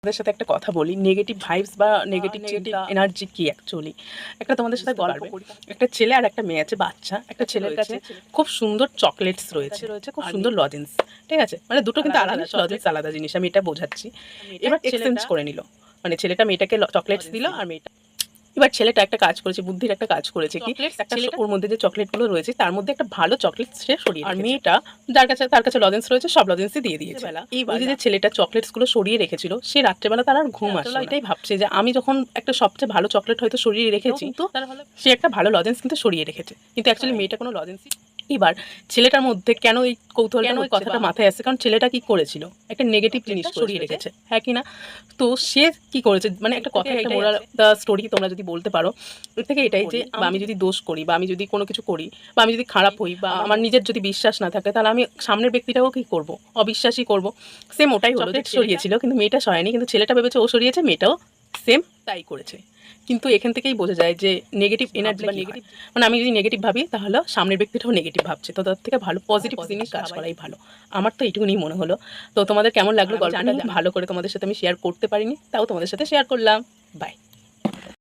তোমাদের সাথে একটা কথা বলি, নেগেটিভ ভাইবস বা নেগেটিভ এনার্জি কি অ্যাকচুয়ালি। একটা তোমাদের সাথে গল্প করি। একটা ছেলে আর একটা মেয়ে আছে, বাচ্চা। একটা ছেলের কাছে খুব সুন্দর চকলেটস রয়েছে, খুব সুন্দর লজেন্স, ঠিক আছে? মানে দুটো কিন্তু আলাদা, লজেন্স আলাদা জিনিস, আমি এটা বোঝাচ্ছি। এবার এক্সচেঞ্জ করে নিল, মানে ছেলেটা মেয়েটাকে চকলেটস দিল, আর মেয়েটা এবার ছেলেটা একটা কাজ করেছে, বুদ্ধির একটা কাজ করেছে কি, একটা ওর মধ্যে যে চকলেটগুলো রয়েছে তার মধ্যে একটা ভালো চকলেট সে সরিয়ে, আর মেয়েটা তার কাছে লজেন্স রয়েছে, সব লজেন্সই দিয়ে দিয়েছে। ওই যে ছেলেটা চকলেটস গুলো সরিয়ে রেখেছিল, সে রাত্রেবেলা তার আর ঘুম আসে না। এটাই ভাবছে যে আমি যখন একটা সবচেয়ে ভালো চকলেট হয়তো সরিয়ে রেখেছি, কিন্তু সে একটা ভালো লজেন্স কিন্তু সরিয়ে রেখেছে, কিন্তু অ্যাকচুয়ালি মেয়েটা কোনো লজেন্সই। এবার ছেলেটার মধ্যে কেন এই কৌতূহলটা, ওই কথাটা মাথায় আসছে, কারণ ছেলেটা কি করেছিল, একটা নেগেটিভ জিনিস সরিয়ে রেখেছে, হ্যাঁ কি না? তো সে কি করেছে, মানে একটা কথা, একটা মোরাল দ্য স্টোরি তোমরা যদি বলতে পারো, এর থেকে এটাই যে আমি যদি দোষ করি, বা আমি যদি কোনো কিছু করি, বা আমি যদি খারাপ হই, বা আমার নিজের যদি বিশ্বাস না থাকে, তাহলে আমি সামনের ব্যক্তিটাকেও কি করব, অবিশ্বাসই করব। সেম ওটাই হলো, যে সরিয়েছিল কিন্তু মেয়েটা সরায়নি, কিন্তু ছেলেটা ভেবেছে ও সরিয়েছে, মেয়েটাও সেম তাই করেছে। কিন্তু এখান থেকেই বোঝা যায় যে নেগেটিভ এনার্জি বা নেগেটিভ, মানে আমি যদি নেগেটিভ ভাবি তাহলে সামনের ব্যক্তিটাও নেগেটিভ ভাবছে, তো তার থেকে ভালো পজিটিভ জিনিস কাজ করাই ভালো। আমার তো এইটুকুনি মনে হলো। তো তোমাদের কেমন লাগলো গল্পটা? ভালো করে তোমাদের সাথে আমি শেয়ার করতে পারিনি, তাও তোমাদের সাথে শেয়ার করলাম। বাই।